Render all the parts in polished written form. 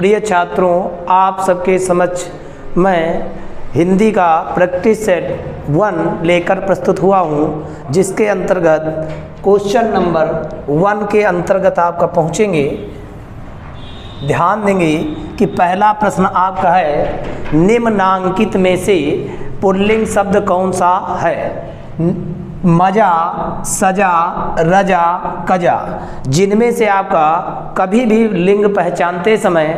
प्रिय छात्रों, आप सबके समक्ष मैं हिंदी का प्रैक्टिस सेट 1 लेकर प्रस्तुत हुआ हूँ, जिसके अंतर्गत क्वेश्चन नंबर 1 के अंतर्गत आपका पहुँचेंगे। ध्यान देंगे कि पहला प्रश्न आपका है, निम्नांकित में से पुल्लिंग शब्द कौन सा है? मजा, सजा, रजा, कजा। जिनमें से आपका कभी भी लिंग पहचानते समय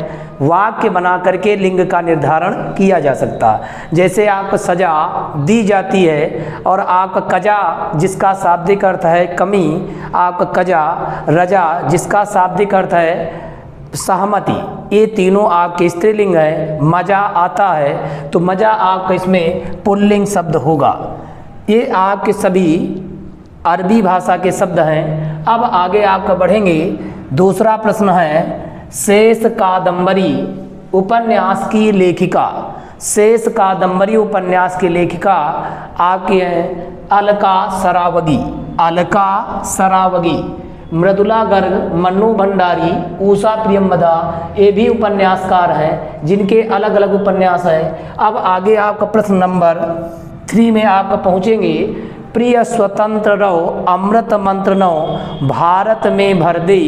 वाक्य बना करके लिंग का निर्धारण किया जा सकता। जैसे आपको सजा दी जाती है और आपका कजा जिसका शाब्दिक अर्थ है कमी, आपका कजा, रजा जिसका शाब्दिक अर्थ है सहमति, ये तीनों आपके स्त्रीलिंग है। मजा आता है तो मजा आपका इसमें पुल्लिंग शब्द होगा। ये आपके सभी अरबी भाषा के शब्द हैं। अब आगे आपका बढ़ेंगे। दूसरा प्रश्न है, शेष कादंबरी उपन्यास की लेखिका। शेष कादंबरी उपन्यास की लेखिका आपकी हैं अलका सरावगी। अलका सरावगी। मृदुला गर्ग, मन्नू भंडारी, उषा प्रियंवदा, ये भी उपन्यासकार हैं जिनके अलग अलग उपन्यास हैं। अब आगे आपका प्रश्न नंबर 3 में आप पहुँचेंगे। प्रिय स्वतंत्र रहो अमृत मंत्र नो, भारत में भर दे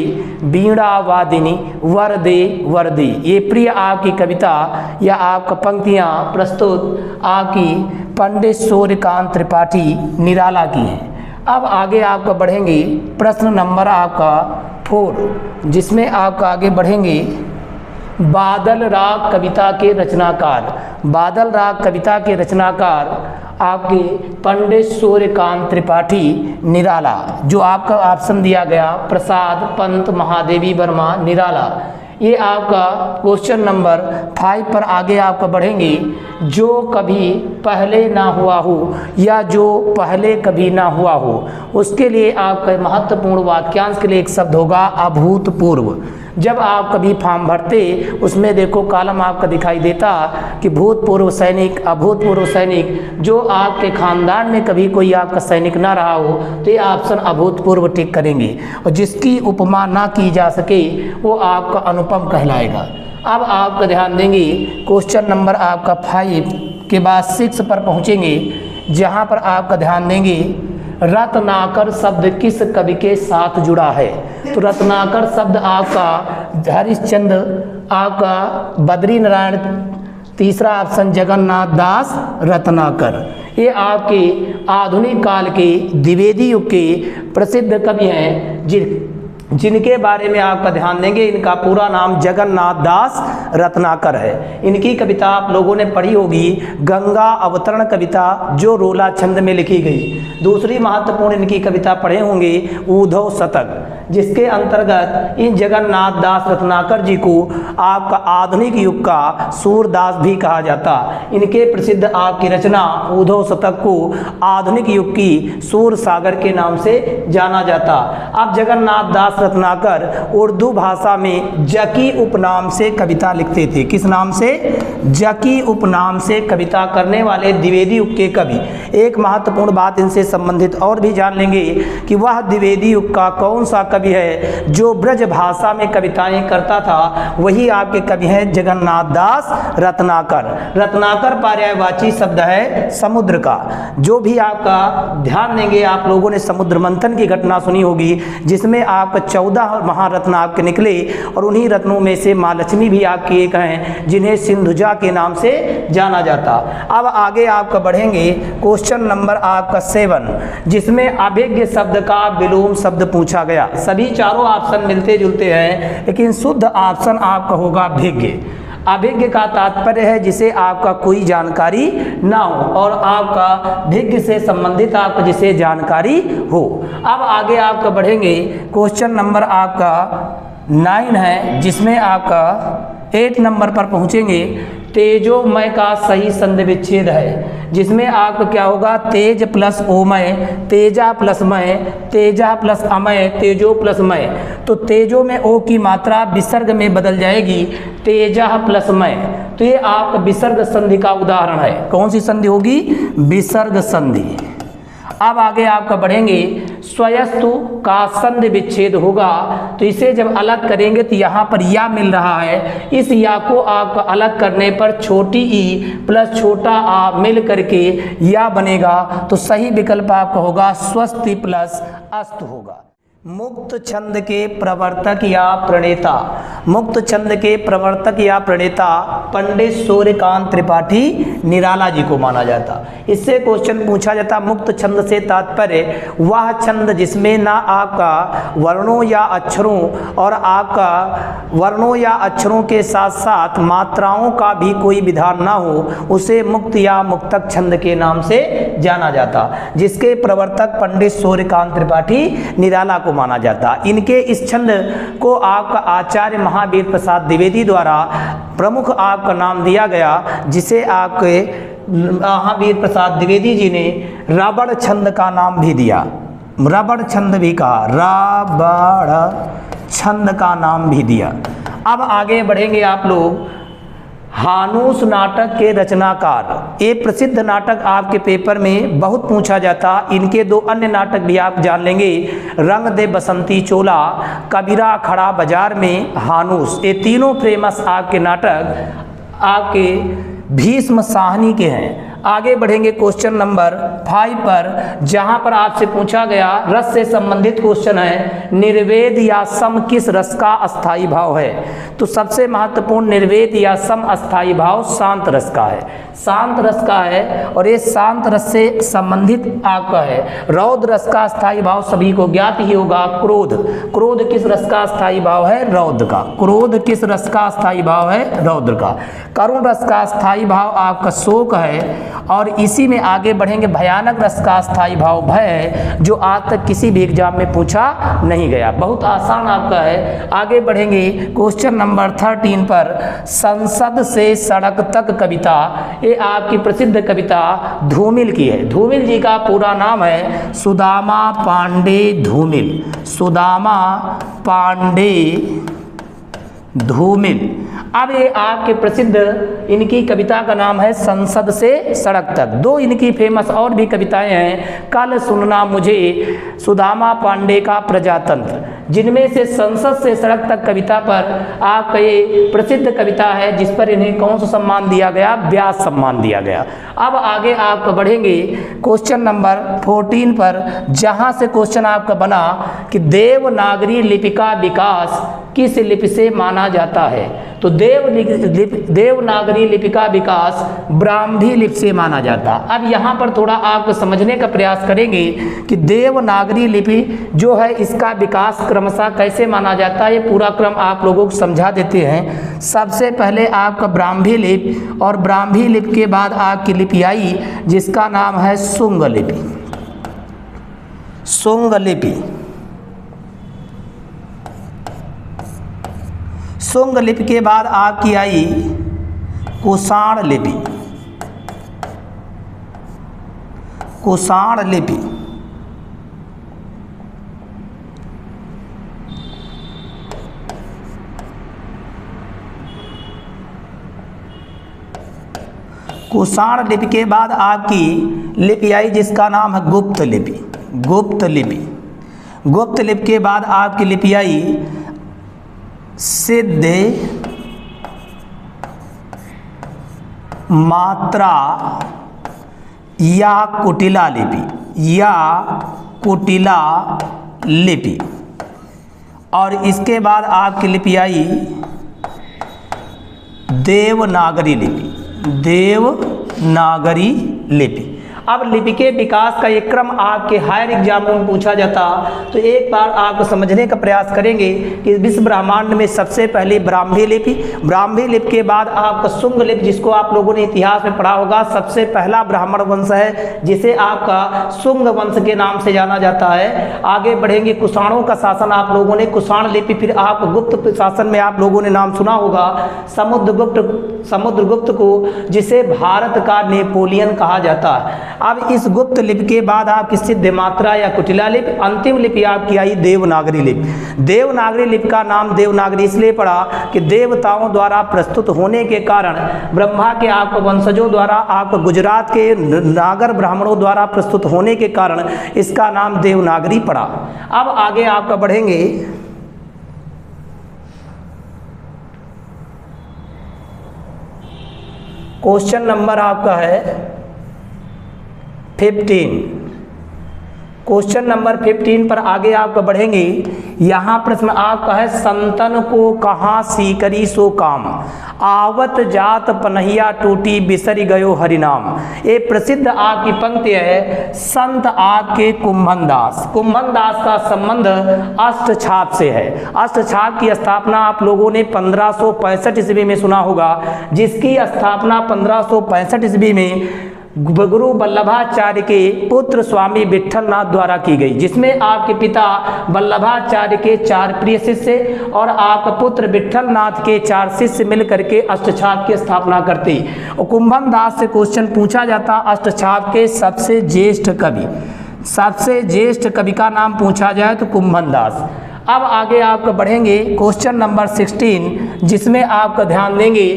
बीणा वादिनी वर दे वर दे। ये प्रिय आपकी कविता या आपका पंक्तियाँ प्रस्तुत आपकी पंडित सूर्यकांत त्रिपाठी निराला की हैं। अब आगे आपका बढ़ेंगे प्रश्न नंबर आपका 4, जिसमें आपका आगे बढ़ेंगे बादल राग कविता के रचनाकार। बादल राग कविता के रचनाकार आपके पंडित सूर्यकांत त्रिपाठी निराला। जो आपका ऑप्शन दिया गया प्रसाद पंत महादेवी वर्मा निराला। ये आपका क्वेश्चन नंबर 5 पर आगे आपका बढ़ेंगे। जो कभी पहले ना हुआ हो या जो पहले कभी ना हुआ हो, उसके लिए आपका महत्वपूर्ण वाक्यांश के लिए एक शब्द होगा अभूतपूर्व। जब आप कभी फॉर्म भरते उसमें देखो कॉलम आपका दिखाई देता कि भूतपूर्व सैनिक, अभूतपूर्व सैनिक। जो आपके खानदान में कभी कोई आपका सैनिक ना रहा हो तो ये ऑप्शन अभूतपूर्व टिक करेंगे, और जिसकी उपमा ना की जा सके वो आपका अनुपम कहलाएगा। अब आपका ध्यान देंगे क्वेश्चन नंबर आपका 5 के बाद 6 पर पहुँचेंगे, जहाँ पर आपका ध्यान देंगे रत्नाकर शब्द किस कवि के साथ जुड़ा है? तो रत्नाकर शब्द आपका हरिश्चंद्र, आपका बद्री नारायण, तीसरा ऑप्शन जगन्नाथ दास रत्नाकर। ये आपके आधुनिक काल के द्विवेदी युग के प्रसिद्ध कवि हैं जिनके बारे में आपका ध्यान देंगे। इनका पूरा नाम जगन्नाथ दास रत्नाकर है। इनकी कविता आप लोगों ने पढ़ी होगी, गंगा अवतरण कविता, जो रोला छंद में लिखी गई। दूसरी महत्वपूर्ण इनकी कविता पढ़े होंगे उद्धव शतक, जिसके अंतर्गत इन जगन्नाथ दास रत्नाकर जी को आपका आधुनिक युग का सूरदास भी कहा जाता। इनके प्रसिद्ध आपकी रचना उद्धव शतक को आधुनिक युग की सूर सागर के नाम से जाना जाता। अब जगन्नाथ दास रत्नाकर उर्दू भाषा में जकी उपनाम से कविता लिखते थे। किस नाम से? जकी उपनाम से कविता करने वाले द्विवेदी युग के कवि। एक महत्वपूर्ण बात इनसे संबंधित और भी जान लेंगे कि वह द्विवेदी युग का कौन सा कवि है जो ब्रज भाषा में कविताएं करता था। वही आपके कवि हैं जगन्नाथ दास रत्नाकर। रत्नाकर पर्यायवाची शब्द है समुद्र का। जो भी आपका ध्यान देंगे, आप लोगों ने समुद्र मंथन की घटना सुनी होगी, जिसमें आप 14 महारत्न आपके निकले, और उन्हीं रत्नों में से माँ लक्ष्मी भी आपकी एक हैं जिन्हें सिंधुजा के नाम से जाना जाता। अब आगे आपका बढ़ेंगे क्वेश्चन नंबर आपका 7, जिसमें अभिज्ञ शब्द का विलोम शब्द पूछा गया। सभी चारों ऑप्शन मिलते जुलते हैं, लेकिन शुद्ध ऑप्शन आपका होगा भिज्ञ। अभिज्ञ का तात्पर्य है जिसे आपका कोई जानकारी ना हो, और आपका भिज्ञ से संबंधित आपका जिसे जानकारी हो। अब आगे आपका बढ़ेंगे क्वेश्चन नंबर आपका 9 है, जिसमें आपका 8 नंबर पर पहुँचेंगे। तेजोमय का सही संधि विच्छेद है, जिसमें आपका क्या होगा? तेज प्लस ओमय, तेजा प्लस मय, तेजा प्लस अमय, तेजो प्लस मय। तो तेजो में ओ की मात्रा विसर्ग में बदल जाएगी, तेजा प्लस मय। तो ये आपका विसर्ग संधि का उदाहरण है। कौन सी संधि होगी? विसर्ग संधि। अब आगे आपका बढ़ेंगे, स्वयस्तु का संधि विच्छेद होगा, तो इसे जब अलग करेंगे तो यहाँ पर या मिल रहा है, इस या को आपका अलग करने पर छोटी ई प्लस छोटा आ मिल करके या बनेगा, तो सही विकल्प आपका होगा स्वस्ति प्लस अस्तु होगा। मुक्त छंद के प्रवर्तक या प्रणेता, मुक्त छंद के प्रवर्तक या प्रणेता पंडित सूर्यकांत त्रिपाठी निराला जी को माना जाता। इससे क्वेश्चन पूछा जाता, मुक्त छंद से तात्पर्य वह छंद जिसमें ना आपका वर्णों या अक्षरों और आपका वर्णों या अक्षरों के साथ साथ मात्राओं का भी कोई विधान ना हो, उसे मुक्त या मुक्तक छंद के नाम से जाना जाता, जिसके प्रवर्तक पंडित सूर्यकांत त्रिपाठी निराला को माना जाता। इनके इस छंद को आपका आचार्य महावीर प्रसाद द्विवेदी द्वारा प्रमुख आपका नाम दिया गया, जिसे आपके महावीर प्रसाद द्विवेदी जी ने रबड़ छंद का नाम भी दिया, रबड़ छंद भी कहा, रबड़ छंद का नाम भी दिया। अब आगे बढ़ेंगे आप लोग, हानूस नाटक के रचनाकार, ये प्रसिद्ध नाटक आपके पेपर में बहुत पूछा जाता। इनके दो अन्य नाटक भी आप जान लेंगे, रंग दे बसंती चोला, कबीरा खड़ा बाजार में, हानूस, ये तीनों फेमस आपके नाटक आपके भीष्म साहनी के हैं। आगे बढ़ेंगे क्वेश्चन नंबर 5 पर, जहां पर आपसे पूछा गया रस से संबंधित क्वेश्चन है, निर्वेद या सम किस रस का अस्थाई भाव है? तो सबसे महत्वपूर्ण निर्वेद या सम अस्थाई भाव शांत रस का है, शांत रस का है, और ये शांत रस से संबंधित आपका है। रौद्र रस का अस्थाई भाव सभी को ज्ञात ही होगा, क्रोध, क्रोध किस रस का अस्थाई भाव है? रौद्र का। क्रोध किस रस का अस्थाई भाव है? रौद्र का। करुण रस का अस्थाई भाव आपका शोक है, और इसी में आगे बढ़ेंगे, भयानक रस का अस्थाई भाव भय है, जो आज तक किसी भी एग्जाम में पूछा नहीं गया, बहुत आसान आपका है। आगे बढ़ेंगे क्वेश्चन नंबर 13 पर, संसद से सड़क तक कविता, ये आपकी प्रसिद्ध कविता धूमिल की है। धूमिल जी का पूरा नाम है सुदामा पांडे धूमिल, सुदामा पांडे धूमिल। अब ये आपके प्रसिद्ध इनकी कविता का नाम है संसद से सड़क तक। दो इनकी फेमस और भी कविताएं हैं, कल सुनना मुझे, सुदामा पांडे का प्रजातंत्र, जिनमें से संसद से सड़क तक कविता पर आपका ये प्रसिद्ध कविता है, जिस पर इन्हें कौन सा सम्मान दिया गया? व्यास सम्मान दिया गया। अब आगे आप बढ़ेंगे क्वेश्चन नंबर 14 पर, जहां से क्वेश्चन आपका बना कि देवनागरी लिपि का विकास किस लिपि से माना जाता है? तो देवनागरी लिपि का विकास ब्राह्मी लिपि से माना जाता। अब यहाँ पर थोड़ा आप समझने का प्रयास करेंगे कि देवनागरी लिपि जो है इसका विकास क्रमशः कैसे माना जाता है, ये पूरा क्रम आप लोगों को समझा देते हैं। सबसे पहले आपका ब्राह्मी लिपि, और ब्राह्मी लिपि के बाद आपकी लिपि आई जिसका नाम है शुंग लिपि, शुंग लिपि। शुंग लिपि के बाद आपकी आई कुषाण लिपि, कुषाण लिपि। कुषाण लिपि के बाद आपकी लिपि आई जिसका नाम है गुप्त लिपि, गुप्त लिपि। गुप्त लिपि के बाद आपकी लिपि आई सिद्ध मात्रा या कुटिला लिपि, या कुटिला लिपि। और इसके बाद आपकी लिपि आई देवनागरी लिपि, देवनागरी लिपि। अब लिपि के विकास का एक क्रम आपके हायर एग्जामों में पूछा जाता, तो एक बार आप समझने का प्रयास करेंगे कि विश्व ब्रह्मांड में सबसे पहले ब्राह्मी लिपि, ब्राह्मी लिपि के बाद आपका शुंग लिपि, जिसको आप लोगों ने इतिहास में पढ़ा होगा, सबसे पहला ब्राह्मण वंश है जिसे आपका शुंग वंश के नाम से जाना जाता है। आगे बढ़ेंगे, कुषाणों का शासन आप लोगों ने कुषाण लिपि, फिर आप गुप्त शासन में आप लोगों ने नाम सुना होगा समुद्रगुप्त, समुद्रगुप्त को, जिसे भारत का नेपोलियन कहा जाता है। अब इस गुप्त लिपि के बाद आपकी सिद्ध मात्रा या कुटिला लिपि, अंतिम लिपि आपकी आई देवनागरी लिपि। देवनागरी लिपि का नाम देवनागरी इसलिए पड़ा कि देवताओं द्वारा प्रस्तुत होने के कारण, ब्रह्मा के आपको वंशजों द्वारा, आपको गुजरात के नागर ब्राह्मणों द्वारा प्रस्तुत होने के कारण इसका नाम देवनागरी पड़ा। अब आगे आपका बढ़ेंगे, क्वेश्चन नंबर आपका है 15। क्वेश्चन नंबर 15 पर आगे आपका बढ़ेंगे। यहाँ प्रश्न आपका है, संतन को कहाँ सीकरी सो काम, आवत जात पनहिया टूटी बिसरी गयो हरिनाम। ये प्रसिद्ध आपकी पंक्ति है संत आपके कुंभन दास। कुंभन दास का संबंध अष्टछाप से है। अष्टछाप की स्थापना आप लोगों ने 1565 ईस्वी में सुना होगा, जिसकी स्थापना 1565 ईस्वी में गुरु वल्लभाचार्य के पुत्र स्वामी विट्ठलनाथ द्वारा की गई, जिसमें आपके पिता वल्लभाचार्य के 4 प्रिय शिष्य और आपका पुत्र विट्ठलनाथ के 4 शिष्य मिलकर के अष्टछाप की स्थापना करते। और कुंभन दास से क्वेश्चन पूछा जाता अष्टछाप के सबसे ज्येष्ठ कवि, सबसे ज्येष्ठ कवि का नाम पूछा जाए तो कुंभन दास। अब आगे आपको बढ़ेंगे क्वेश्चन नंबर 16, जिसमें आपका ध्यान देंगे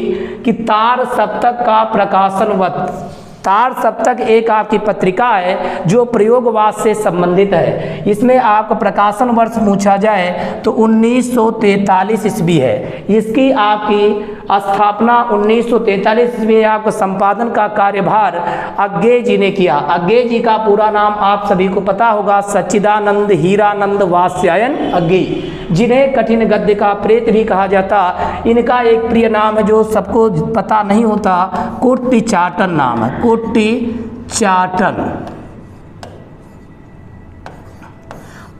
कि तार सप्तक का प्रकाशनवत। तार सप्तक एक आपकी पत्रिका है जो प्रयोगवाद से संबंधित है। इसमें आपका प्रकाशन वर्ष पूछा जाए तो 1943 ईस्वी है। इसकी आपकी स्थापना 1943 ईस्वी में आपको संपादन का कार्यभार अज्ञे जी ने किया। अज्ञे जी का पूरा नाम आप सभी को पता होगा, सच्चिदानंद हीरानंद वात्स्यायन अज्ञे, जिन्हें कठिन गद्य का प्रेत भी कहा जाता। इनका एक प्रिय नाम है जो सबको पता नहीं होता, कुट्टिचाटन नाम है, कुट्टिचाटन।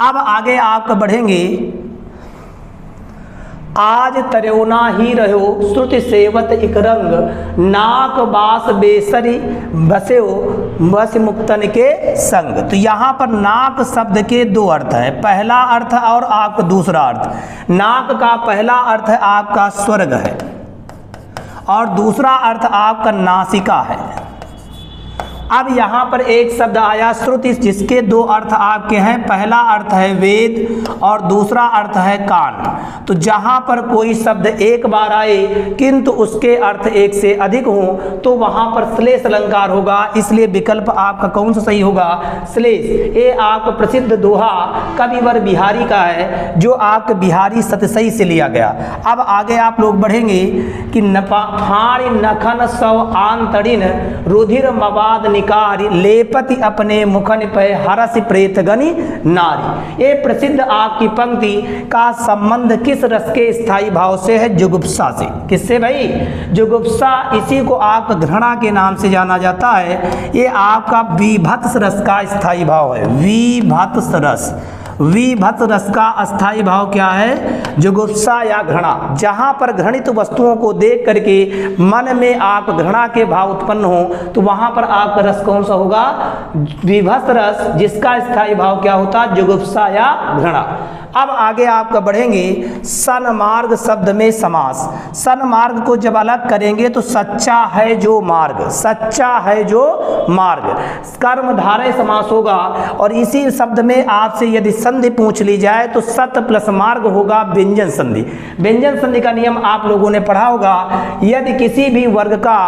अब आगे आप बढ़ेंगे, आज तरोना ही रहो श्रुति सेवत इक रंग, नाक बास बेसरी बसे बस मुक्तन के संग। तो यहाँ पर नाक शब्द के 2 अर्थ है, पहला अर्थ और आपका दूसरा अर्थ। नाक का पहला अर्थ आपका स्वर्ग है और दूसरा अर्थ आपका नासिका है। अब यहाँ पर एक शब्द आया श्रुति, जिसके 2 अर्थ आपके हैं, पहला अर्थ है वेद और दूसरा अर्थ है कान। तो जहाँ पर कोई शब्द एक बार आए किंतु उसके अर्थ एक से अधिक हो तो वहाँ पर श्लेष अलंकार होगा। इसलिए विकल्प आपका कौन सा सही होगा, श्लेष। ये आपका प्रसिद्ध दोहा कविवर बिहारी का है, जो आपके बिहारी सतसई से लिया गया। अब आगे आप लोग बढ़ेंगे कि फाड़ी नखन सौ आंतरिन रुधिर मवाद निकारी, लेपति अपने मुखन पे हरस प्रेत गनि नारी। ये प्रसिद्ध आपकी पंक्ति का संबंध किस रस के स्थायी भाव से है, जुगुप्सा से। किससे भाई, जुगुप्सा। इसी को आप घृणा के नाम से जाना जाता है। ये आपका विभत्स रस का स्थायी भाव है, विभत्स रस। विभत्स रस का अस्थाई भाव क्या है, जुगुप्सा या घृणा। जहाँ पर घृणित वस्तुओं को देख करके मन में आप घृणा के भाव उत्पन्न हो तो वहाँ पर आपका रस कौन सा होगा, विभत्स रस, जिसका स्थायी भाव क्या होता है, जुगुप्सा या घृणा। अब आगे आपका बढ़ेंगे, सन्मार्ग शब्द में समास। सन्मार्ग को जब अलग करेंगे तो सच्चा है जो मार्ग, सच्चा है जो मार्ग, कर्मधारय समास होगा। और इसी शब्द में आपसे यदि संधि पूछ ली जाए तो सत प्लस मार्ग होगा व्यंजन संधि। व्यंजन संधि का नियम आप लोगों ने पढ़ा होगा, यदि किसी भी वर्ग का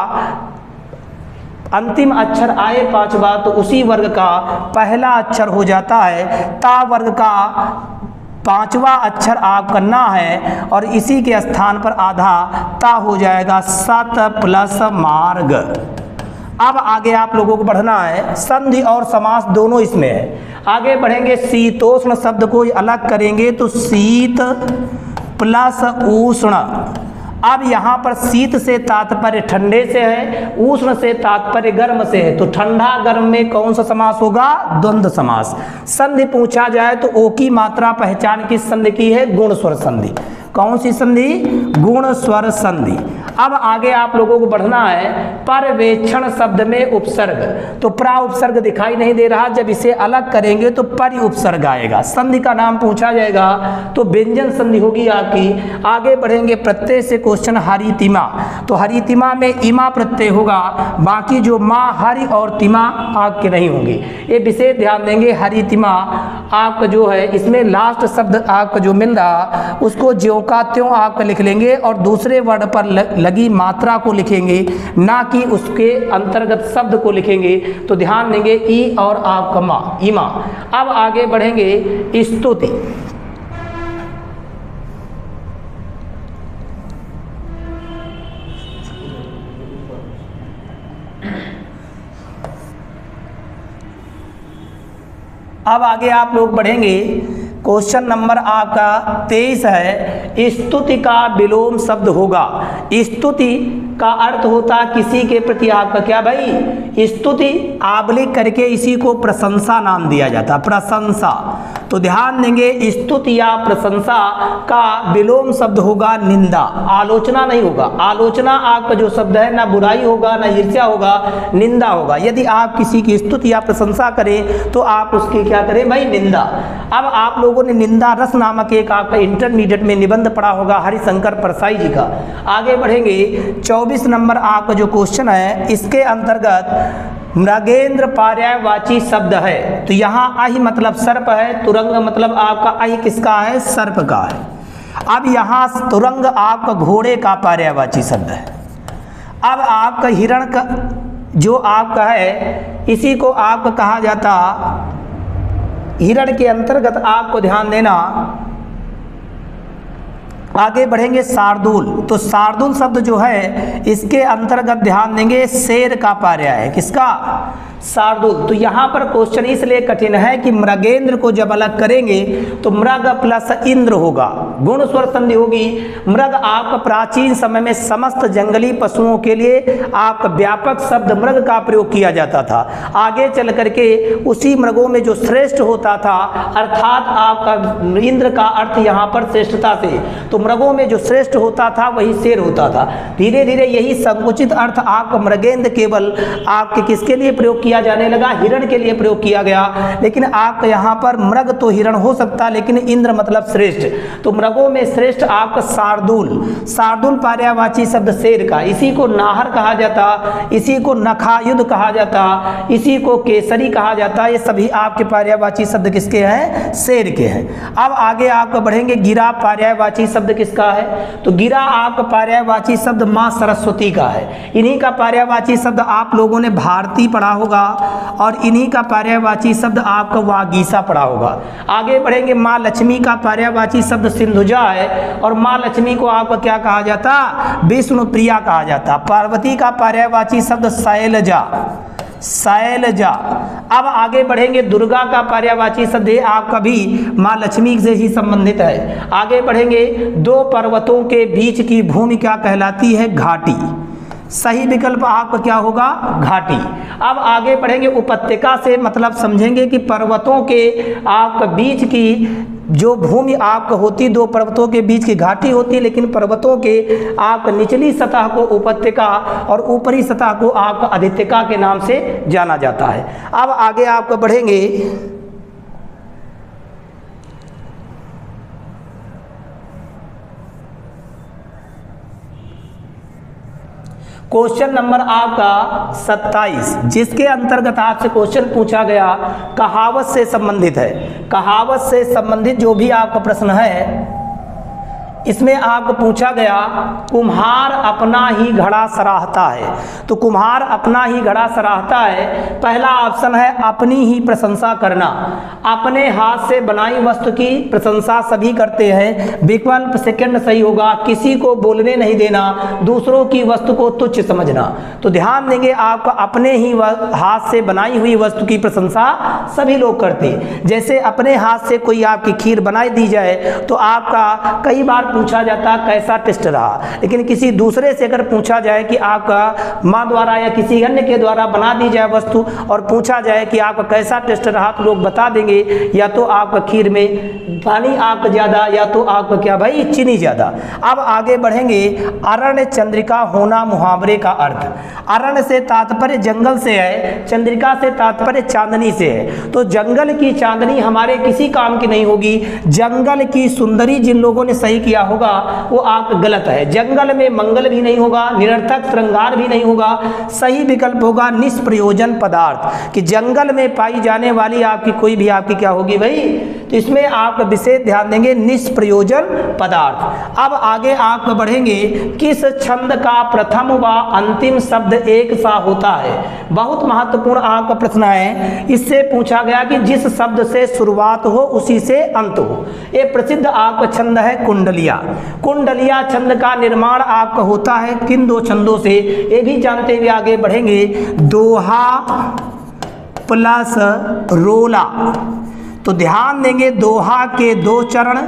अंतिम अक्षर आए 5 बार तो उसी वर्ग का पहला अक्षर हो जाता है। ता वर्ग का 5वां अक्षर आप करना है और इसी के स्थान पर आधा ता हो जाएगा, सत प्लस मार्ग। अब आगे आप लोगों को बढ़ना है, संधि और समास दोनों इसमें है। आगे बढ़ेंगे, शीतोष्ण शब्द को अलग करेंगे तो शीत प्लस उष्ण। अब यहाँ पर शीत से तात्पर्य ठंडे से है, उष्ण से तात्पर्य गर्म से है, तो ठंडा गर्म में कौन सा समास होगा, द्वंद्व समास। संधि पूछा जाए तो ओ की मात्रा पहचान किस संधि की है, गुण स्वर संधि। कौन सी संधि, गुण स्वर संधि। अब आगे आप लोगों को बढ़ना है पर्यवेक्षण शब्द में उपसर्ग। तो प्रा उपसर्ग दिखाई नहीं दे रहा, जब इसे अलग करेंगे तो परि उपसर्ग आएगा। संधि का नाम पूछा जाएगा तो व्यंजन संधि होगी आपकी। आगे बढ़ेंगे प्रत्यय से क्वेश्चन हरितिमा। तो हरितिमा में इमा प्रत्यय होगा, बाकी जो माँ हरि और तिमा आपके नहीं होंगे। ये विशेष ध्यान देंगे। हरितिमा आपका जो है इसमें लास्ट शब्द आपका जो मिल रहा उसको ज्यों का त्यों आपका लिख लेंगे और दूसरे वर्ड पर लगी मात्रा को लिखेंगे, ना कि उसके अंतर्गत शब्द को लिखेंगे। तो ध्यान देंगे ई और आपका माँ, इमा। अब आगे बढ़ेंगे स्तुति। अब आगे आप लोग बढ़ेंगे, क्वेश्चन नंबर आपका 23 है। स्तुति का विलोम शब्द होगा। स्तुति का अर्थ होता किसी के प्रति आपका क्या भाई, स्तुति आबलिक करके इसी को प्रशंसा नाम दिया जाता, प्रशंसा। तो ध्यान देंगे स्तुति या प्रशंसा का विलोम शब्द होगा निंदा, आलोचना नहीं होगा। आलोचना आपका जो शब्द है ना बुराई होगा ना ईर्ष्या होगा, निंदा होगा। यदि आप किसी की स्तुति या प्रशंसा करें तो आप उसकी क्या करें भाई, निंदा। अब आप लोगों ने निंदा रस नामक एक आपका इंटरमीडिएट में निबंध पढ़ा होगा हरिशंकर परसाई जी का। आगे बढ़ेंगे 24 नंबर आपका जो क्वेश्चन है, इसके अंतर्गत मृगेंद्र पर्यायवाची शब्द है। तो यहाँ अहि मतलब सर्प है, तुरंग मतलब आपका अहि किसका है, सर्प का है। अब यहाँ तुरंग आपका घोड़े का पर्यायवाची शब्द है। अब आपका हिरण का जो आपका है इसी को आपका कहा जाता, हिरण के अंतर्गत आपको ध्यान देना। आगे बढ़ेंगे शार्दूल। तो शार्दूल शब्द जो है इसके अंतर्गत ध्यान देंगे शेर का पर्याय है, किसका, शार्दूल। तो यहाँ पर क्वेश्चन इसलिए कठिन है कि मृगेंद्र को जब अलग करेंगे तो मृग प्लस इंद्र होगा, गुण स्वर संधि होगी। मृग आपका प्राचीन समय में समस्त जंगली पशुओं के लिए आपका व्यापक शब्द मृग का प्रयोग किया जाता था। आगे चल करके उसी मृगों में जो श्रेष्ठ होता था, अर्थात आपका इंद्र का अर्थ यहाँ पर श्रेष्ठता से, तो मृगों में जो श्रेष्ठ होता था वही शेर होता था। धीरे धीरे यही संकुचित अर्थ आपका मृगेंद्र केवल आपके किसके लिए प्रयोग किया जाने लगा, हिरण के लिए प्रयोग किया गया। लेकिन आपका यहाँ पर मृग तो हिरण हो सकता, लेकिन इंद्र मतलब श्रेष्ठ। तो मृगों में श्रेष्ठ आपका शार्दूल। शार्दूल पर्यायवाची शब्द शेर का, इसी को नाहर कहा जाता, इसी को नखायुध कहा जाता, इसी को केसरी कहा जाता। ये सभी आपके पर्यायवाची शब्द किसके हैं, शेर के हैं। अब आगे आपका बढ़ेंगे, गिरा पर्यायवाची शब्द किसका है, तो गिरा आपका पर्यायवाची शब्द मां सरस्वती का है। इन्हीं का पर्यायवाची शब्द आप लोगों ने भारती पढ़ा होगा और इन्हीं का पर्यायवाची शब्द आपका वागीसा पढ़ा होगा। आगे बढ़ेंगे, मां लक्ष्मी का पर्यायवाची शब्द सिंधुजा है और मां लक्ष्मी को आपका क्या कहा जाता, विष्णु प्रिया कहा जाता। पार्वती का पर्यायवाची शब्द शैलजा, शैलजा। अब आगे बढ़ेंगे, दुर्गा का पर्यायवाची शब्द आपका भी मां लक्ष्मी से ही संबंधित है। आगे बढ़ेंगे, दो पर्वतों के बीच की भूमि क्या कहलाती है, घाटी। सही विकल्प आपका क्या होगा, घाटी। अब आगे बढ़ेंगे, उपत्यका से मतलब समझेंगे कि पर्वतों के आपका बीच की जो भूमि आपका होती, दो पर्वतों के बीच की घाटी होती है, लेकिन पर्वतों के आपका निचली सतह को उपत्यका और ऊपरी सतह को आपका अधित्यका के नाम से जाना जाता है। अब आगे आपको बढ़ेंगे, क्वेश्चन नंबर आपका 27, जिसके अंतर्गत आपसे क्वेश्चन पूछा गया कहावत से संबंधित है। कहावत से संबंधित जो भी आपका प्रश्न है इसमें आपको पूछा गया, कुम्हार अपना ही घड़ा सराहता है। तो कुम्हार अपना ही घड़ा सराहता है, पहला ऑप्शन है अपनी ही प्रशंसा करना। अपने हाथ से बनाई वस्तु की प्रशंसा सभी करते हैं। विकल्प सेकंड सही होगा, किसी को बोलने नहीं देना, दूसरों की वस्तु को तुच्छ समझना। तो ध्यान देंगे, आपका अपने ही हाथ से बनाई हुई वस्तु की प्रशंसा सभी लोग करते हैं। जैसे अपने हाथ से कोई आपकी खीर बनाई दी जाए तो आपका कई बार पूछा जाता कैसा टेस्ट रहा, लेकिन किसी दूसरे से अगर पूछा जाए कि आपका माँ द्वारा या किसी अन्य के द्वारा बना दी जाए वस्तु और पूछा जाए कि आपका कैसा टेस्ट रहा, तो लोग बता देंगे या तो आपका खीर में पानी आपका ज़्यादा या तो आपका क्या भाई चीनी ज़्यादा। अब आगे बढ़ेंगे, अरण्य चंद्रिका होना मुहावरे का अर्थ। अरण्य से तात्पर्य जंगल से है, चंद्रिका से तात्पर्य चांदनी से है। तो जंगल की चांदनी हमारे किसी काम की नहीं होगी। जंगल की सुंदरी जिन लोगों ने सही किया होगा वो आप गलत है। जंगल में मंगल भी नहीं होगा, निरर्थक श्रृंगार भी नहीं होगा। सही विकल्प होगा निष्प्रयोजन पदार्थ, कि जंगल में पाई जाने वाली आपकी कोई भी आपकी क्या होगी भाई, तो इसमें आप विशेष ध्यान देंगे निष्प्रयोजन पदार्थ। अब आगे आप बढ़ेंगे, किस छंद का प्रथम व अंतिम शब्द एक सा होता है। बहुत महत्वपूर्ण आपका प्रश्न है। इससे पूछा गया कि जिस शब्द से शुरुआत हो उसी से अंत हो। ये प्रसिद्ध आपका छंद है कुंडलिया। कुंडलिया छंद का निर्माण आपका होता है किन दो छंदों से, ये भी जानते हुए आगे बढ़ेंगे। दोहा प्लस रोला। तो ध्यान देंगे, दोहा के 2 चरण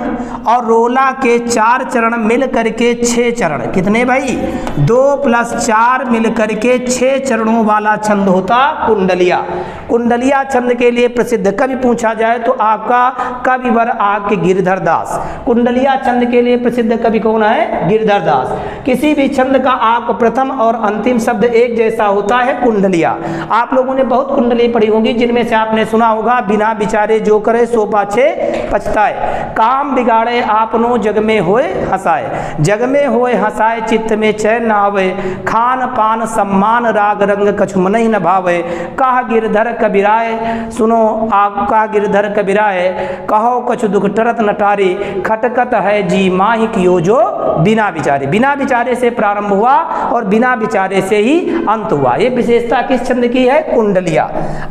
और रोला के 4 चरण मिल करके 6 चरण। कितने भाई, 2 + 4 मिल करके 6 चरणों वाला छंद होता कुंडलिया। कुंडलिया छंद के लिए प्रसिद्ध कवि पूछा जाए तो आपका कविवर आपके गिरधर दास। कुंडलिया छंद के लिए प्रसिद्ध कवि कौन है, गिरधर दास। किसी भी छंद का आप प्रथम और अंतिम शब्द एक जैसा होता है कुंडलिया। आप लोगों ने बहुत कुंडली पढ़ी होगी, जिनमें से आपने सुना होगा, बिना विचारे जो करे सो पाछे पछताए, काम बिगाड़े आपनो जग में होए हंसाए, जग में होए हंसाए चित्त में चैन न आवे, खान पान सम्मान राग रंग कछु मनहि न भावे, कह गिरधर कबीराए सुनो आप, कह गिरधर कबीराए कहो कछु दुख टरत नटारी, खटकत है जी माही कियो जो बिना विचारे। बिना विचारे से प्रारंभ हुआ और बिना विचारे से ही अंत हुआ। ये विशेषता किस छंद की है, कुंडलिया।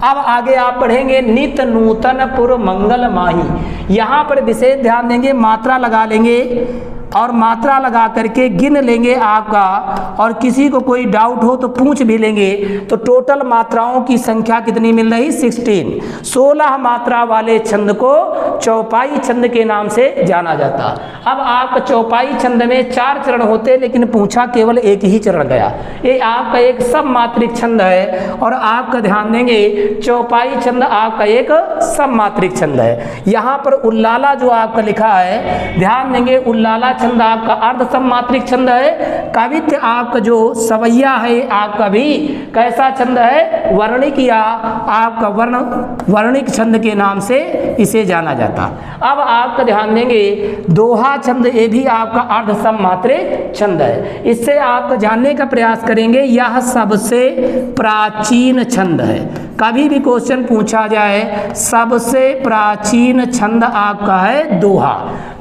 अब आगे आप पढ़ेंगे, नित नूतन पुर मंगल माही। यहाँ पर विशेष ध्यान देंगे, मात्रा लगा लेंगे और मात्रा लगा करके गिन लेंगे आपका, और किसी को कोई डाउट हो तो पूछ भी लेंगे। तो टोटल मात्राओं की संख्या कितनी मिल रही, 16। 16 मात्रा वाले छंद को चौपाई छंद के नाम से जाना जाता। अब आपका चौपाई छंद में 4 चरण होते, लेकिन पूछा केवल एक ही चरण गया। ये आपका एक सब मात्रिक छंद है, और आपका ध्यान देंगे चौपाई छंद आपका एक सब मात्रिक छंद है। यहाँ पर उल्लाला जो आपका लिखा है, ध्यान देंगे उल्लाला छंद आपका अर्ध सममात्रिक छंद है। कवित्व आपका जो सवैया है आपका भी कैसा छंद है, वर्णिक, या आपका वर्णिक छंद के नाम से इसे जाना जाता। अब आपका ध्यान देंगे दोहा छंद, ये भी आपका अर्ध सममात्रिक छंद है। इससे आप जानने का प्रयास करेंगे, यह सबसे प्राचीन छंद है। कभी भी क्वेश्चन पूछा जाए, सबसे प्राचीन छंद आपका है दोहा।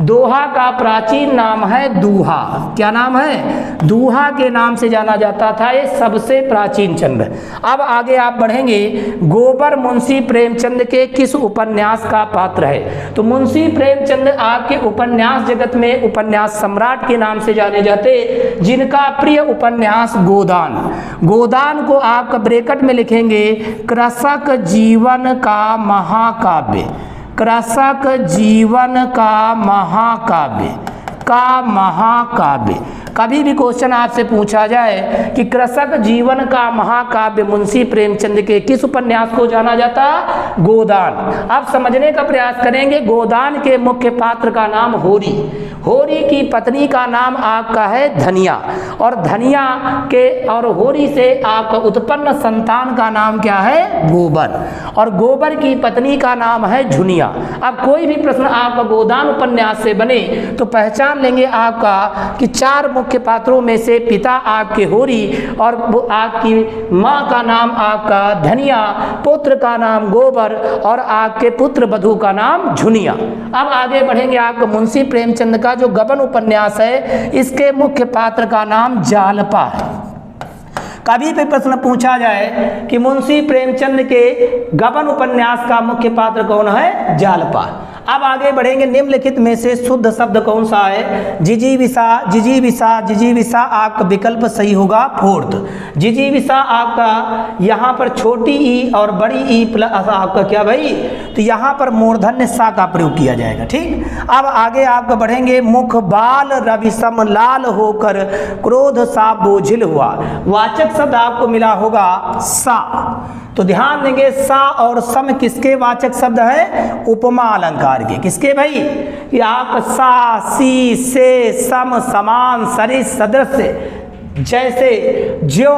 दोहा का प्राचीन नाम है दूहा। क्या नाम है, दूहा के नाम से जाना जाता था, ये सबसे प्राचीन छंद। अब आगे आप बढ़ेंगे, गोबर मुंशी प्रेमचंद के किस उपन्यास का पात्र है। तो मुंशी प्रेमचंद आपके उपन्यास जगत में उपन्यास सम्राट के नाम से जाने जाते, जिनका प्रिय उपन्यास गोदान। गोदान को आप ब्रैकेट में लिखेंगे, कृषक जीवन का महाकाव्य। कृषक जीवन का महाकाव्य का महाकाव्य। कभी भी क्वेश्चन आपसे पूछा जाए कि कृषक जीवन का महाकाव्य मुंशी प्रेमचंद के किस उपन्यास को जाना जाता, गोदान। आप समझने का प्रयास करेंगे, गोदान के मुख्य पात्र का नाम होरी। होरी की पत्नी का नाम आपका है धनिया, और धनिया के और होरी से आपका उत्पन्न संतान का नाम क्या है, गोबर, और गोबर की पत्नी का नाम है झुनिया। अब कोई भी प्रश्न आपका गोदान उपन्यास से बने तो पहचान लेंगे आपका कि 4 मुख्य पात्रों में से पिता आपके होरी, और आपकी माँ का नाम आपका धनिया, पुत्र का नाम गोबर, और आपके पुत्र वधू का नाम झुनिया। अब आगे बढ़ेंगे, आपका मुंशी प्रेमचंद का जो गबन उपन्यास है, इसके मुख्य पात्र का नाम जालपा है। कभी भी प्रश्न पूछा जाए कि मुंशी प्रेमचंद के गबन उपन्यास का मुख्य पात्र कौन है, जालपा। अब आगे बढ़ेंगे, निम्नलिखित में से शुद्ध शब्द कौन सा है? जिजीविषा, जिजीविषा, जिजीविषा आपका विकल्प सही होगा फोर्थ। जिजीविषा आपका यहाँ पर छोटी ई और बड़ी ई प्लस आपका क्या भाई, तो यहाँ पर मूर्धन्य सा का प्रयोग किया जाएगा। ठीक, अब आगे आपका बढ़ेंगे, मुख बाल रविसम लाल होकर क्रोध सा बोझिल हुआ। वाचक शब्द आपको मिला होगा सा, तो ध्यान देंगे सा और सम किसके वाचक शब्द है? उपमा अलंकार के। किसके भाई? कि आप सा, सी, से, सम, समान, सरिस, सदृश, जैसे, ज्यों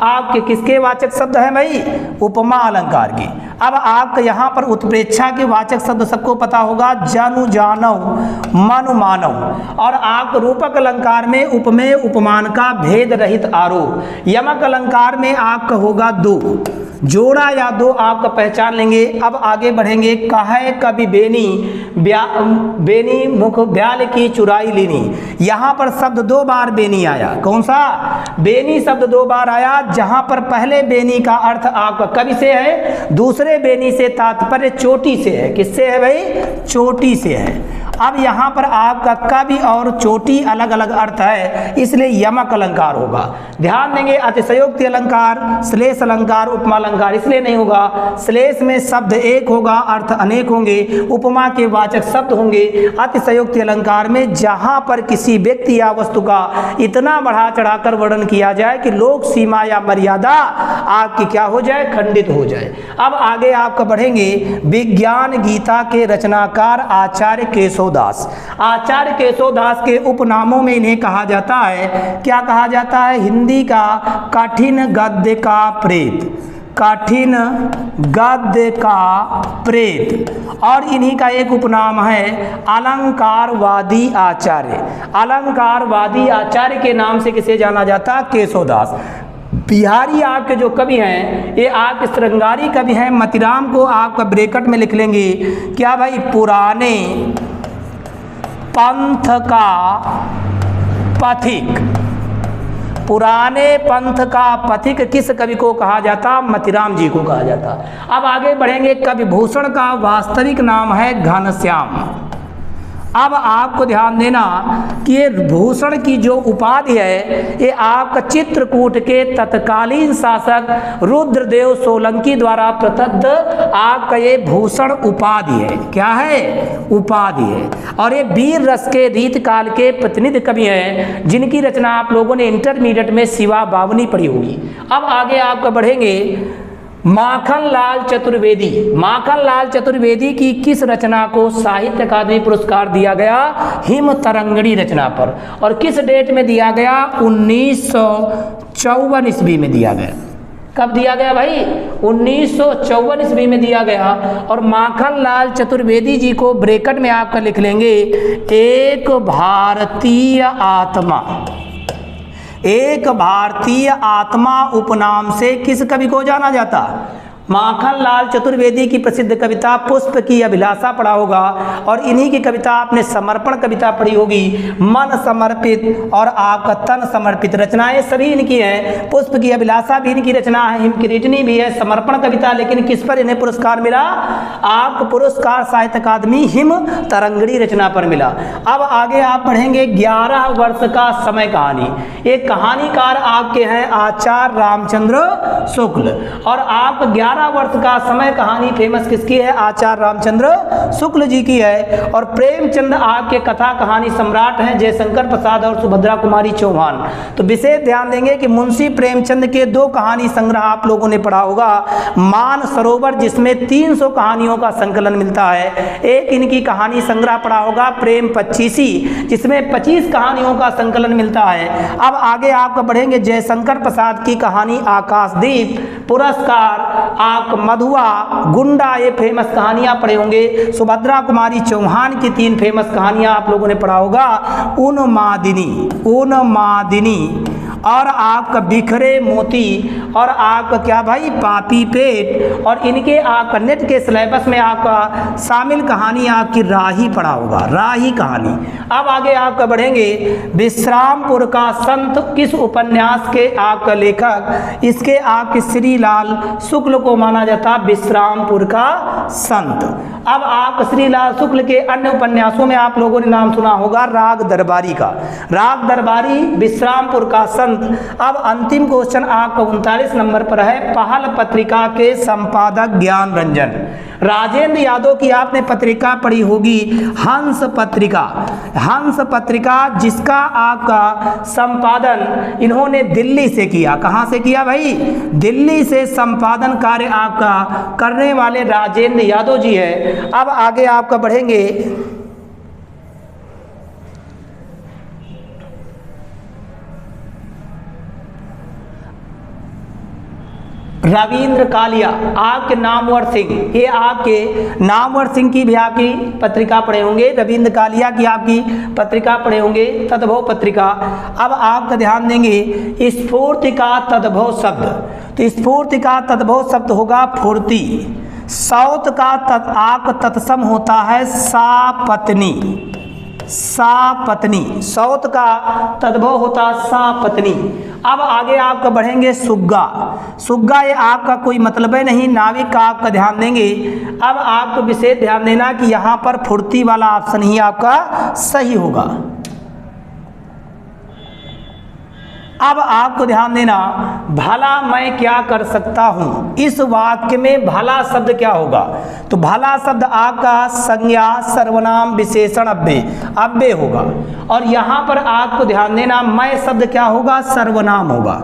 आपके किसके वाचक शब्द हैं भाई? उपमा अलंकार के। अब आपका यहाँ पर उत्प्रेक्षा के वाचक शब्द सबको पता होगा, जानु, जानव, मनु, मानव। और आप रूपक अलंकार में उपमेय उपमान का भेद रहित आरोप। यमक अलंकार में आपका होगा दो, जोड़ा या दो आपका पहचान लेंगे। अब आगे बढ़ेंगे, कहे कवि बेनी, बेनी मुख ब्याल की चुराई लेनी। यहाँ पर शब्द दो बार बेनी आया। कौन सा? बेनी शब्द दो बार आया, जहां पर पहले बेनी का अर्थ आपका कवि से है, दूसरे बेनी से तात्पर्य चोटी से है। किससे है भाई? चोटी से है। अब यहाँ पर आपका कवि और चोटी अलग अलग अर्थ है, इसलिए यमक अलंकार होगा। ध्यान देंगे, अतिशयोक्ति अलंकार, श्लेष अलंकार, उपमा अलंकार इसलिए नहीं होगा। श्लेष में शब्द एक होगा, अर्थ अनेक होंगे, उपमा के वाचक शब्द होंगे। अतिशयोक्ति अलंकार में जहां पर किसी व्यक्ति या वस्तु का इतना बढ़ा चढ़ाकर वर्णन किया जाए कि लोक सीमा या मर्यादा आपकी क्या हो जाए? खंडित हो जाए। अब आगे आपका बढ़ेंगे, विज्ञान गीता के रचनाकार आचार्य केशवदास। आचार्य केशवदास के उपनामों में इन्हें कहा जाता है, क्या कहा जाता है? हिंदी का कठिन गद्य का प्रेत, कठिन गद्य का प्रेत। और इन्हीं का एक उपनाम है अलंकारवादी आचार्य। अलंकारवादी आचार्य के नाम से किसे जाना जाता? केशवदास। बिहारी आपके जो कवि हैं, ये आपके श्रृंगारी कवि हैं। मतिराम को आपका ब्रैकेट में लिख लेंगे। क्या भाई? पुराने पंथ का पथिक। पुराने पंथ का पथिक किस कवि को कहा जाता? मतिराम जी को कहा जाता। अब आगे बढ़ेंगे, कवि भूषण का वास्तविक नाम है घनश्याम। अब आपको ध्यान देना कि ये भूषण की जो उपाधि है, ये आपका चित्रकूट के तत्कालीन शासक रुद्रदेव सोलंकी द्वारा प्रदत्त आपका ये भूषण उपाधि है। क्या है? उपाधि है। और ये वीर रस के रीत काल के प्रतिनिधि कवि हैं, जिनकी रचना आप लोगों ने इंटरमीडिएट में शिवा बावनी पढ़ी होगी। अब आगे आपका बढ़ेंगे, माखनलाल चतुर्वेदी। माखनलाल चतुर्वेदी की किस रचना को साहित्य अकादमी पुरस्कार दिया गया? हिम तरंगड़ी रचना पर। और किस डेट में दिया गया? 1954 ईस्वी में दिया गया। कब दिया गया भाई? 1954 ईस्वी में दिया गया। और माखनलाल चतुर्वेदी जी को ब्रैकेट में आपका लिख लेंगे, एक भारतीय आत्मा। एक भारतीय आत्मा उपनाम से किस कवि को जाना जाता? माखनलाल चतुर्वेदी की प्रसिद्ध कविता पुष्प की अभिलाषा पढ़ा होगा। और इन्हीं की कविता आपने समर्पण कविता पढ़ी होगी। मन समर्पित और आपका तन समर्पित रचनाएं सभी इनकी हैं। पुष्प की अभिलाषा भी इनकी रचना है, हिमकिरीटनी भी है, समर्पण कविता। लेकिन किस पर इन्हें पुरस्कार मिला? आपको पुरस्कार साहित्य अकादमी हिम तरंगड़ी रचना पर मिला। अब आगे आप पढ़ेंगे, 11 वर्ष का समय कहानी। एक कहानीकार आपके हैं आचार्य रामचंद्र शुक्ल। और आप 11 वर्ष का समय कहानी फेमस किसकी है? आचार्य रामचंद्र शुक्ल जी की है। और प्रेमचंद आपके कथा कहानी सम्राट हैं, जयशंकर प्रसाद और सुभद्रा कुमारी चौहान। तो विशेष ध्यान देंगे कि मुंशी प्रेमचंद के 2 कहानी संग्रह आप लोगों ने पढ़ा होगा। मान सरोवर, जिसमें 300 कहानियों का संकलन मिलता है। एक इनकी कहानी संग्रह पढ़ा होगा प्रेम 25, जिसमें 25 कहानियों का संकलन मिलता है। अब आगे आपका बढ़ेंगे, जयशंकर प्रसाद की कहानी आकाशदीप, पुरस्कार आप मधुआ, गुंडा, ये फेमस कहानियां पढ़े होंगे। सुभद्रा कुमारी चौहान की 3 फेमस कहानियां आप लोगों ने पढ़ा होगा, उन्मादिनी, उन्मादिनी और आपका बिखरे मोती और आपका क्या भाई पापी पेट, और इनके आपका नेट के सिलेबस में आपका शामिल कहानी आपकी राही पढ़ा होगा, राही कहानी। अब आगे आपका बढ़ेंगे, विश्रामपुर का संत किस उपन्यास के आपका लेखक, इसके आपके श्री लाल शुक्ल को माना जाता विश्रामपुर का संत। अब आप श्री लाल शुक्ल के अन्य उपन्यासों में आप लोगों ने नाम सुना होगा राग दरबारी का, राग दरबारी विश्रामपुर का संत। अब अंतिम क्वेश्चन आपका 39 नंबर पर है, पहल पत्रिका के संपादक ज्ञान रंजन। राजेंद्र यादव की आपने पत्रिका पढ़ी होगी हंस पत्रिका, हंस पत्रिका जिसका आपका संपादन इन्होंने दिल्ली से किया। कहां से किया भाई? दिल्ली से संपादन कार्य आपका करने वाले राजेंद्र यादव जी है। अब आगे आपका बढ़ेंगे, रविंद्र कालिया, आपके नामवर सिंह, ये आपके नामवर सिंह की भी आपकी पत्रिका पढ़े होंगे, रविंद्र कालिया की आपकी पत्रिका पढ़े होंगे, तद्भव पत्रिका। अब आपका ध्यान देंगे स्फूर्ति का तद्भव शब्द, तो स्फूर्ति का तद्भव शब्द होगा फूर्ति। सौत का आप तत्सम होता है सापत्नी, सापत्नी, सौत का तद्भव होता सापत्नी। अब आगे आपका बढ़ेंगे सुग्गा, सुग्गा ये आपका कोई मतलब है नहीं, नाविक का आपका ध्यान देंगे। अब आपको विशेष ध्यान देना कि यहाँ पर फुर्ती वाला ऑप्शन ही आपका सही होगा। अब आपको ध्यान देना, भला मैं क्या कर सकता हूं, इस वाक्य में भला शब्द क्या होगा? तो भला शब्द आपका संज्ञा सर्वनाम विशेषण अव्यय होगा, और यहां पर आपको ध्यान देना मैं शब्द क्या होगा? सर्वनाम होगा।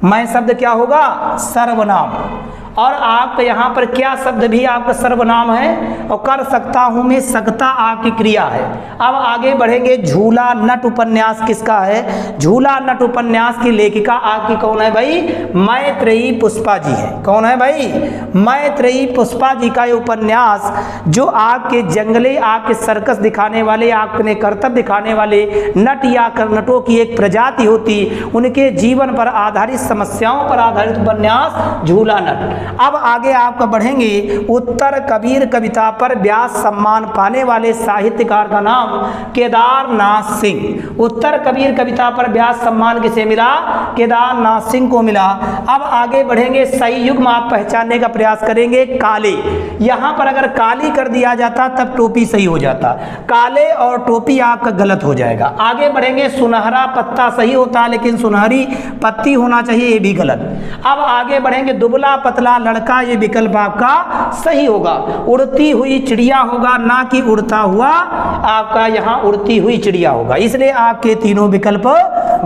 मैं शब्द क्या होगा? सर्वनाम। और आपका यहाँ पर क्या शब्द भी आपका सर्वनाम है, और कर सकता हूं में सकता आपकी क्रिया है। अब आगे बढ़ेंगे, झूला नट उपन्यास किसका है? झूला नट उपन्यास की लेखिका आपकी कौन है भाई? मैत्रेयी पुष्पा जी है। कौन है भाई? मैत्रेयी पुष्पा जी का ये उपन्यास, जो आपके जंगले आपके सर्कस दिखाने वाले, आपने कर्तव्य दिखाने वाले नट या नटों की एक प्रजाति होती, उनके जीवन पर आधारित समस्याओं पर आधारित उपन्यास झूला नट। अब आगे आपका बढ़ेंगे, उत्तर कबीर कविता पर व्यास सम्मान पाने वाले साहित्यकार का नाम केदारनाथ सिंह। उत्तर कबीर कविता पर व्यास सम्मान किसे मिला? केदारनाथ सिंह को मिला। अब आगे बढ़ेंगे, सही युग्म आप पहचानने का प्रयास करेंगे, काले। यहां पर अगर काली कर दिया जाता तब टोपी सही हो जाता, काले और टोपी आपका गलत हो जाएगा। आगे बढ़ेंगे, सुनहरा पत्ता सही होता है, लेकिन सुनहरी पत्ती होना चाहिए, ये भी गलत। अब आगे बढ़ेंगे, दुबला पतला लड़का, ये विकल्प आपका सही होगा। उड़ती हुई चिड़िया होगा, ना कि उड़ता हुआ, आपका यहां उड़ती हुई चिड़िया होगा। इसलिए आपके तीनों विकल्प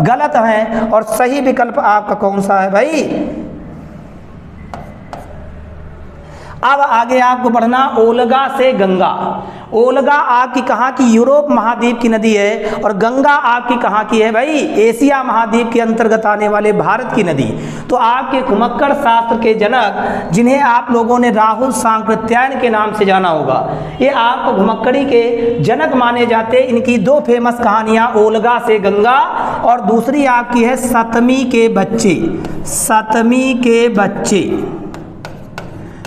गलत हैं, और सही विकल्प आपका कौन सा है भाई? अब आगे आपको बढ़ना, ओलगा से गंगा। ओलगा आपकी कहाँ की? यूरोप महाद्वीप की नदी है, और गंगा आपकी कहाँ की है भाई? एशिया महाद्वीप के अंतर्गत आने वाले भारत की नदी। तो आपके घुमक्कड़ शास्त्र के जनक, जिन्हें आप लोगों ने राहुल सांकृत्यायन के नाम से जाना होगा, ये आपको घुमक्कड़ी के जनक माने जाते। इनकी दो फेमस कहानियां, ओलगा से गंगा, और दूसरी आपकी है सतमी के बच्चे, सतमी के बच्चे।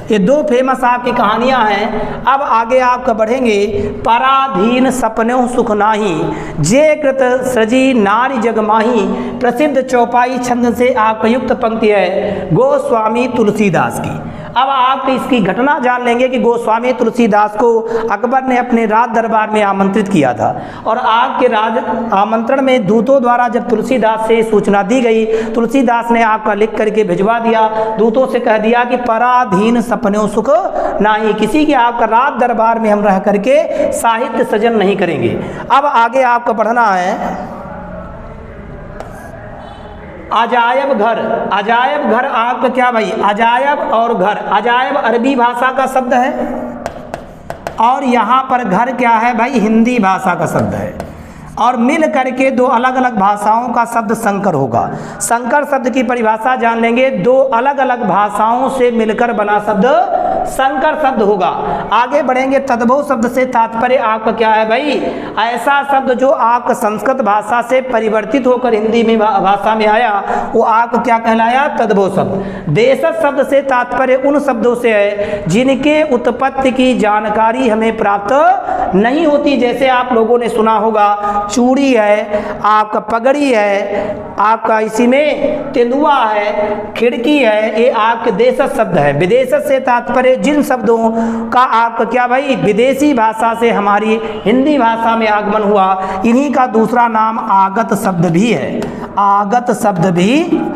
ये दो फेमस आपकी कहानियां हैं। अब आगे आपका बढ़ेंगे, पराधीन सपनों सुख नाही, जे कृत सृजी नारी जगमाही। प्रसिद्ध चौपाई छंद से आपका युक्त पंक्ति है गोस्वामी तुलसीदास की। अब आप इसकी घटना जान लेंगे कि गोस्वामी तुलसीदास को अकबर ने अपने राज दरबार में आमंत्रित किया था, और आपके राज आमंत्रण में दूतों द्वारा जब तुलसीदास से सूचना दी गई, तुलसीदास ने आपका लिख करके भिजवा दिया, दूतों से कह दिया कि पराधीन सपनों सुख नाही, किसी के आपका राज दरबार में हम रह करके साहित्य सृजन नहीं करेंगे। अब आगे आपका बढ़ना है, अजायब घर। अजायब घर आपका क्या भाई? अजायब और घर, अजायब अरबी भाषा का शब्द है, और यहाँ पर घर क्या है भाई? हिंदी भाषा का शब्द है, और मिल करके दो अलग अलग भाषाओं का शब्द संकर होगा। संकर शब्द की परिभाषा जान लेंगे, दो अलग अलग भाषाओं से मिलकर बना शब्द संकर शब्द होगा। आगे बढ़ेंगे, तद्भव शब्द से तात्पर्य आपका क्या है भाई? ऐसा शब्द जो आपका संस्कृत भाषा से परिवर्तित होकर हिंदी में भाषा में आया, वो आपका क्या कहलाया? तद्भव शब्द। देशज शब्द से तात्पर्य उन शब्दों से है जिनके उत्पत्ति की जानकारी हमें प्राप्त नहीं होती। जैसे आप लोगों ने सुना होगा, चूड़ी है, आपका पगड़ी है, आपका इसी में तेंदुआ है, खिड़की है, ये आपके देशज शब्द है। विदेशज से तात्पर्य जिन शब्दों का आपका क्या भाई? विदेशी भाषा से हमारी हिंदी भाषा में आगमन हुआ, इन्हीं का दूसरा नाम आगत शब्द भी है। आगत शब्द भी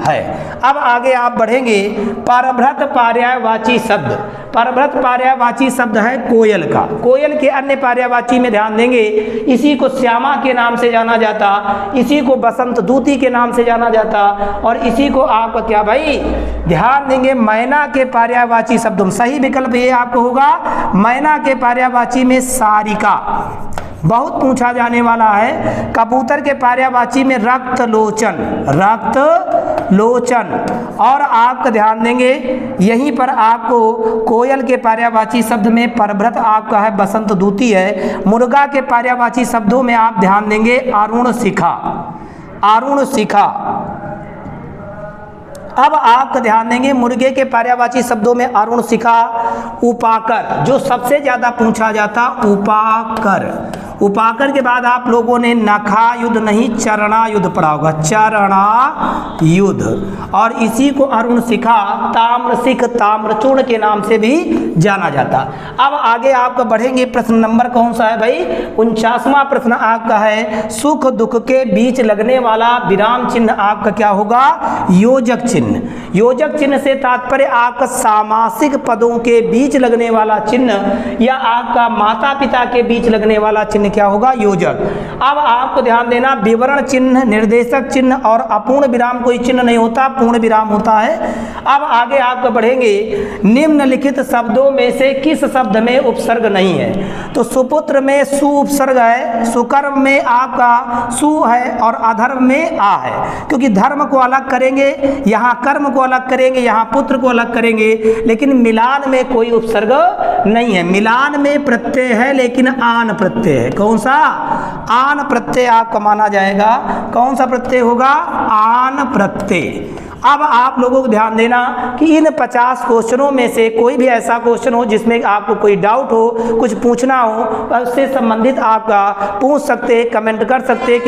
है। अब आगे आप बढ़ेंगे, परभ्रत पर्यायवाची शब्द। परभ्रत पर्यायवाची शब्द है कोयल का। कोयल के अन्य पर्यायवाची में ध्यान देंगे, इसी को श्यामा के नाम से जाना जाता, इसी को बसंत दूती के नाम से जाना जाता, और इसी को आपका क्या भाई? ध्यान देंगे, मैना के पर्यायवाची शब्द। सही विकल्प ये आपको होगा, मैना के पर्यायवाची में सारिका, बहुत पूछा जाने वाला है। कबूतर के पर्यायवाची में रक्त लोचन, रक्त लोचन। और आपका ध्यान देंगे, यहीं पर आपको कोयल के पर्यायवाची शब्द में परभ्रत आपका है बसंत दूती है। मुर्गा के पर्यायवाची शब्दों में आप ध्यान देंगे अरुण शिखा, अरुण शिखा। अब आप ध्यान देंगे, मुर्गे के पर्यायवाची शब्दों में अरुण शिखा, उपाकर, जो सबसे ज्यादा पूछा जाता, उपाकर। उपाकर के बाद आप लोगों ने नखा युद्ध नहीं चरणा युद्ध पढ़ा होगा, चरणा युद्ध। और इसी को अरुण शिखा, ताम्रशिख, ताम्रचूर्ण के नाम से भी जाना जाता। अब आगे आपका बढ़ेंगे, प्रश्न नंबर कौन सा है भाई? 49वां प्रश्न आपका है, सुख दुख के बीच लगने वाला विराम चिन्ह आपका क्या होगा? योजक चिन्ह। योजक चिन्ह से तात्पर्य आपका सामासिक पदों के बीच लगने वाला चिन्ह, या आपका माता पिता के बीच लगने वाला चिन्ह क्या होगा? योजक। अब आपको ध्यान देना, विवरण चिन्ह, निर्देशक चिन्ह और अपूर्ण विराम कोई चिन्ह नहीं होता, पूर्ण विराम होता है। अब आगे आपको बढ़ेंगे, निम्नलिखित शब्दों में से किस शब्द में उपसर्ग नहीं है? तो सुपुत्र में सु उपसर्ग है, सुकर्म में आपका सु है, और अधर्म में आ है। क्योंकि धर्म को अलग करेंगे, यहाँ कर्म को अलग करेंगे, यहाँ पुत्र को अलग करेंगे, लेकिन मिलान में कोई उपसर्ग नहीं है। मिलान में प्रत्यय है, लेकिन आन प्रत्यय है। कौन सा? आन प्रत्यय आपका माना जाएगा। कौन सा प्रत्यय होगा? आन प्रत्यय। अब आप लोगों को ध्यान देना कि इन 50 क्वेश्चनों में से कोई भी ऐसा क्वेश्चन हो जिसमें आपको कोई डाउट हो, कुछ पूछना हो, उससे संबंधित आपका पूछ सकते, कमेंट कर सकते।